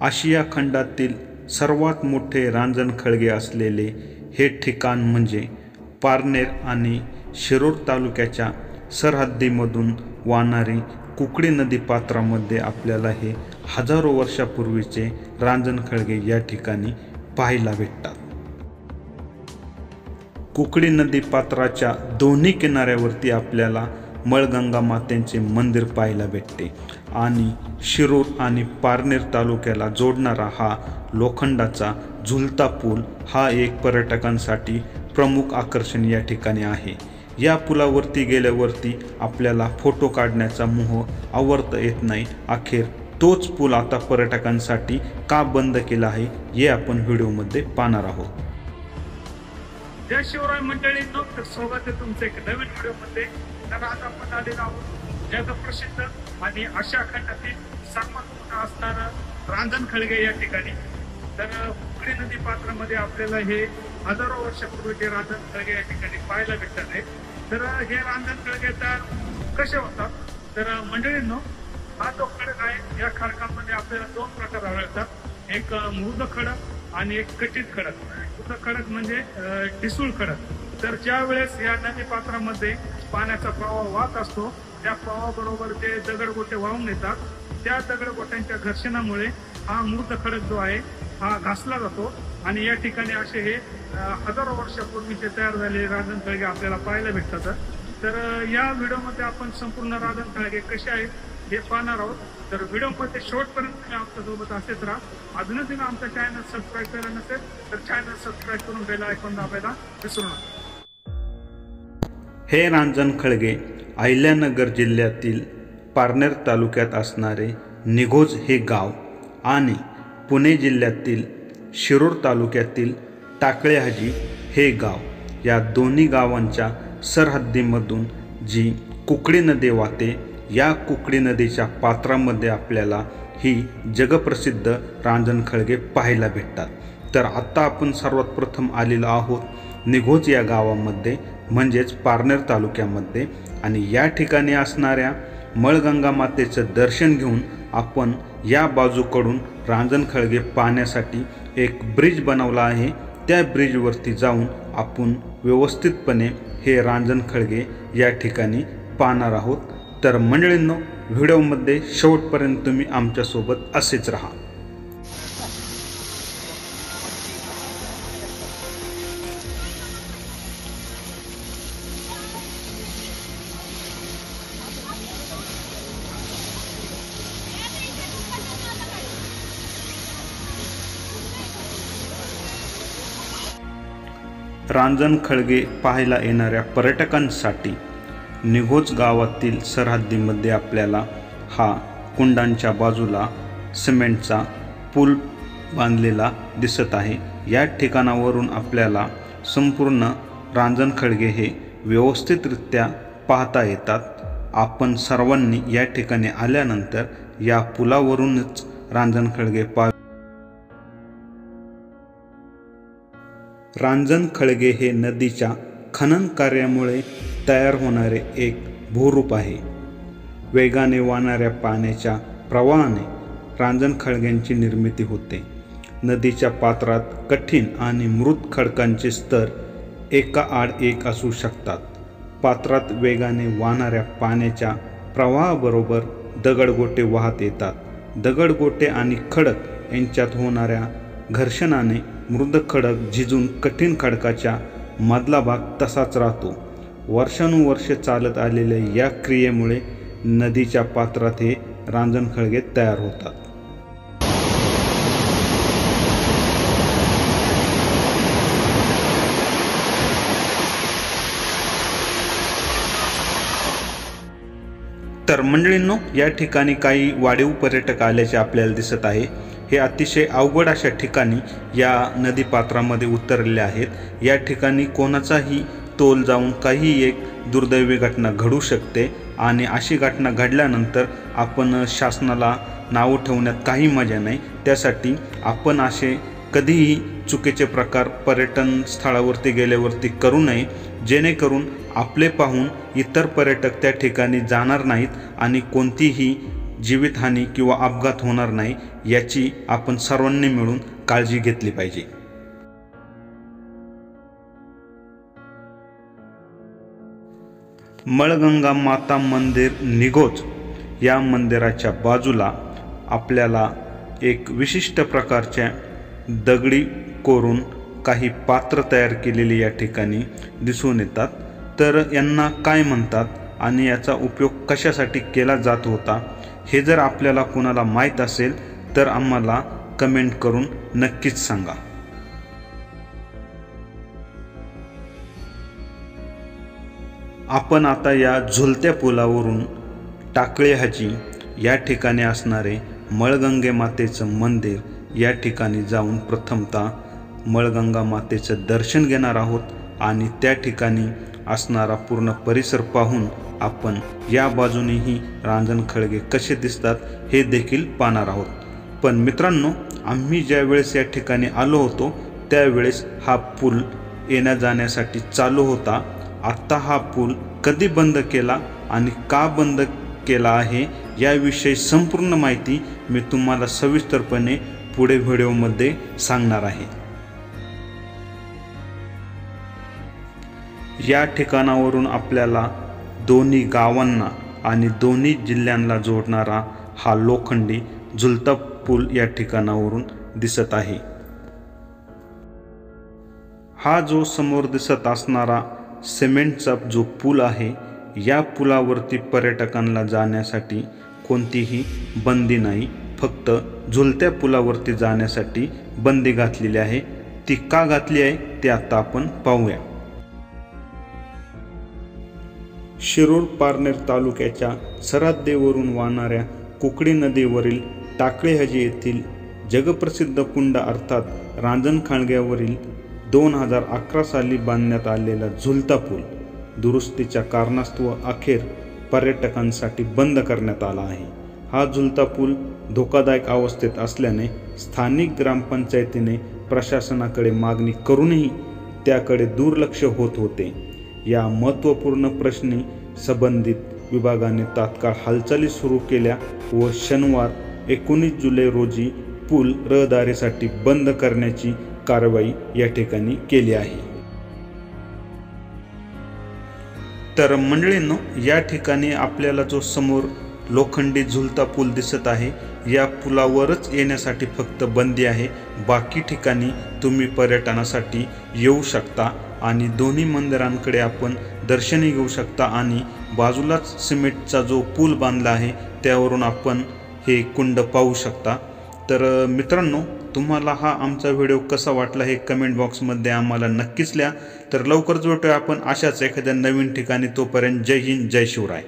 आशिया खंडातील सर्वात मोठे रांजणखळगे असलेले हे ठिकाण म्हणजे पारनेर आणि शिरूर तालुक्याच्या सरहद्दीमधून वाहणारी कुकडी नदी पात्रामध्ये आपल्याला हे हजारो वर्षापूर्वीचे रांजणखळगे या ठिकाणी पाहायला भेटतात। कुकडी नदी पात्राच्या दोन्ही किनाऱ्यावरती आपल्याला मळगंगा मातेचे मंदिर पाहायला भेटते आणि शिरूर आणि पारनेर तालुक्याला जोडणारा हा लोखंडाचा झुलता पूल हा एक पर्यटकांसाठी प्रमुख आकर्षण या ठिकाणी आहे। या पुलावरती गेल्यावरती आपल्याला फोटो काढण्याचा मोह आवरता येत नाही। अखेर तोच पूल आता पर्यटकांसाठी का बंद केला आहे हे आपण व्हिडिओमध्ये पाहणार आहोत। जय शिवराय मंडळींनो, तर स्वागत आहे तुमचं एक नवीन व्हिडिओमध्ये। तर आज आपण आलेलो आहोत जगप्रसिद्ध आणि आशिया खंडातील सर्वात मोठा असणारा रांजणखळगे या ठिकाणी। तर कुकडी नदी पात्रामध्ये आपल्याला हे हजारो वर्षापूर्वीचे रांजणखळगे या ठिकाणी पाहायला भेटत आहे। तर हे रांजणखळगे तर कसे होतात, तर मंडळींनो हा जो खडक आहे या खडकामध्ये आपल्याला दोन प्रकार आढळतात, एक मृद खडक आणि एक कटित खडक। मृद खडक म्हणजे ठिसूळ खडक। तर ज्या वेळेस या नदी पात्रामध्ये पाण्याचा प्रवाह वाहत असतो त्या प्रवाहाबरोबर जे दगडगोटे वाहून येतात, त्या दगडगोट्यांच्या घर्षणामुळे हा मृद खडक जो आहे हा घासला जातो आणि या ठिकाणी असे हे हजारो वर्षापूर्वीचे तयार झालेले रांजणखळगे आपल्याला पाहायला भेटतात। तर या व्हिडिओमध्ये आपण संपूर्ण रांजणखळगे कसे आहेत हे पाहणार आहोत। तर व्हिडिओमध्ये शेवटपर्यंत तुम्ही आमच्यासोबत असेच राहा। अजूनच तुम्ही आमचा चॅनल सबस्क्राईब केला नसेल तर चॅनल सबस्क्राईब करून बेल आयकॉन दाबायला विसरू नका। हे रांजणखळगे अहिल्यानगर जिल्ह्यातील पारनेर तालुक्यात असणारे निघोज हे गाव आणि पुणे जिल्ह्यातील शिरूर तालुक्यातील टाकळेहाजी हे गाव या दोन्ही गावांच्या सरहद्दीमधून जी कुकडी नदी वाहते, या कुकडी नदीच्या पात्रामध्ये आपल्याला ही जगप्रसिद्ध रांजणखळगे पाहायला भेटतात। तर आता आपण सर्वात प्रथम आलेलो आहोत निघोज या गावामध्ये म्हणजेच पारनेर तालुक्यामध्ये आणि या ठिकाणी असणाऱ्या मळगंगा मातेचं दर्शन घेऊन आपण या बाजूकडून रांजणखळगे पाहण्यासाठी एक ब्रिज बनवला आहे। त्या ब्रिजवरती जाऊन आपण व्यवस्थितपणे हे रांजणखळगे या ठिकाणी पाहणार आहोत। तर मंडळींनो, व्हिडिओमध्ये शेवटपर्यंत तुम्ही आमच्यासोबत असेच राहा। रांजणखळगे पाहायला येणाऱ्या पर्यटकांसाठी निघोज गावातील सरहद्दीमध्ये आपल्याला हा कुंडांच्या बाजूला सिमेंटचा पूल बांधलेला दिसत आहे। या ठिकाणावरून आपल्याला संपूर्ण रांजणखळगे हे व्यवस्थितरित्या पाहता येतात। आपण सर्वांनी या ठिकाणी आल्यानंतर या पुलावरूनच रांजणखळगे रांजणखळगे हे नदीच्या खनन कार्यामुळे तयार होणारे एक भूरूप आहे। वेगाने वाहणाऱ्या पाण्याच्या प्रवाहाने रांजणखळग्यांची निर्मिती होते। नदीच्या पात्रात कठीण आणि मृत खडकांचे स्तर एका आड एक असू शकतात। पात्रात वेगाने वाहणाऱ्या पाण्याच्या प्रवाहाबरोबर दगडगोटे वाहत येतात। दगडगोटे आणि खडक यांच्यात होणाऱ्या घर्षणाने मृद खडक झिजून कठीण खडकाच्या मधला भाग तसाच राहतो। वर्षानुवर्षे चालत आलेल्या या क्रियेमुळे नदीच्या पात्रात हे रांजणखळगे तयार होतात। तर मंडळींनो, या ठिकाणी काही वाढीव पर्यटक आल्याचे आपल्याला दिसत आहे। हे अतिशय अवघड अशा ठिकाणी या नदीपात्रामध्ये उतरलेले आहेत। या ठिकाणी कोणाचाही तोल जाऊन काही एक दुर्दैवी घटना घडू शकते आणि अशी घटना घडल्यानंतर आपण शासनाला नाव ठेवण्यात काही मजा नाही। त्यासाठी आपण असे कधीही चुकीचे प्रकार पर्यटन स्थळावरती गेल्यावरती करू नये, जेणेकरून आपले पाहून इतर पर्यटक त्या ठिकाणी जाणार नाहीत आणि कोणतीही जीवितहानी किंवा अपघात होणार नाही याची आपण सर्वांनी मिळून काळजी घेतली पाहिजे. मळगंगा माता मंदिर निघोज या मंदिराच्या बाजूला आपल्याला एक विशिष्ट प्रकारच्या दगडी कोरून काही पात्र तयार केलेली या ठिकाणी दिसून येतात. तर यांना काय म्हणतात आणि याचा उपयोग कशासाठी केला जात होता हे जर आपल्याला कोणाला माहीत असेल तर आम्हाला कमेंट करून नक्कीच सांगा. आपण आता या झुलत्या पुलावरून टाकळे हाजी या ठिकाणी असणारे मळगंगे मातेचं मंदिर या ठिकाणी जाऊन प्रथमतः मळगंगा मातेचं दर्शन घेणार आहोत आणि त्या ठिकाणी असणारा पूर्ण परिसर पाहून आपण या बाजूनेही रांजणखळगे कसे दिसतात हे देखील पाहणार आहोत. पण मित्रांनो, आम्ही ज्या वेळेस या ठिकाणी आलो होतो त्यावेळेस हा पूल येण्या जाण्यासाठी चालू होता. आत्ता हा पूल कधी बंद केला आणि का बंद केला आहे याविषयी संपूर्ण माहिती मी तुम्हाला सविस्तरपणे पुढे व्हिडिओमध्ये सांगणार आहे. या ठिकाणावरून आपल्याला दोन्ही गावांना आणि दोन्ही जिल्ह्यांना जोडणारा हा लोखंडी झुलता पूल या ठिकाणावरून दिसत आहे. हा जो समोर दिसत असणारा सिमेंटचा जो पूल आहे या पुलावरती पर्यटकांना जाण्यासाठी कोणतीही बंदी नाही. फक्त झुलत्या पुलावरती जाण्यासाठी बंदी घातलेली आहे. ती का घातली आहे ते आता आपण पाहूया. शिरूर पारनेर तालुक्याच्या सरहद्दीवरून वाहणाऱ्या कुकडी नदीवरील टाकळे हाजी येथील जगप्रसिद्ध कुंड अर्थात रांजणखळग्यावरील 2011 साली बांधण्यात आलेला झुलता पूल दुरुस्तीच्या कारणास्तव अखेर पर्यटकांसाठी बंद करण्यात आला आहे. हा झुलता पूल धोकादायक अवस्थेत असल्याने स्थानिक ग्रामपंचायतीने प्रशासनाकडे मागणी करूनही त्याकडे दुर्लक्ष होत होते. या महत्त्वपूर्ण प्रश्नी संबंधित विभागाने तात्काळ हालचाली सुरू केल्या व शनिवार 19 जुलै रोजी पूल रहदारीसाठी बंद करण्याची कारवाई या ठिकाणी केली आहे. तर मंडळींनो, या ठिकाणी आपल्याला जो समोर लोखंडी झुलता पूल दिसत आहे या पुलावरच येण्यासाठी फक्त बंदी आहे. बाकी ठिकाणी तुम्ही पर्यटनासाठी येऊ शकता आणि दोन्ही मंदिरांकडे आपण दर्शनही घेऊ शकता आणि बाजूलाच सिमेंटचा जो पूल बांधला आहे त्यावरून आपण हे कुंड पाहू शकता. तर मित्रांनो, तुम्हाला हा आमचा व्हिडिओ कसा वाटला हे कमेंट बॉक्समध्ये आम्हाला नक्कीच लिहा. तर लवकरच भेटूया आपण अशाच एखाद्या नवीन ठिकाणी. तोपर्यंत जय हिंद, जय शिवराय.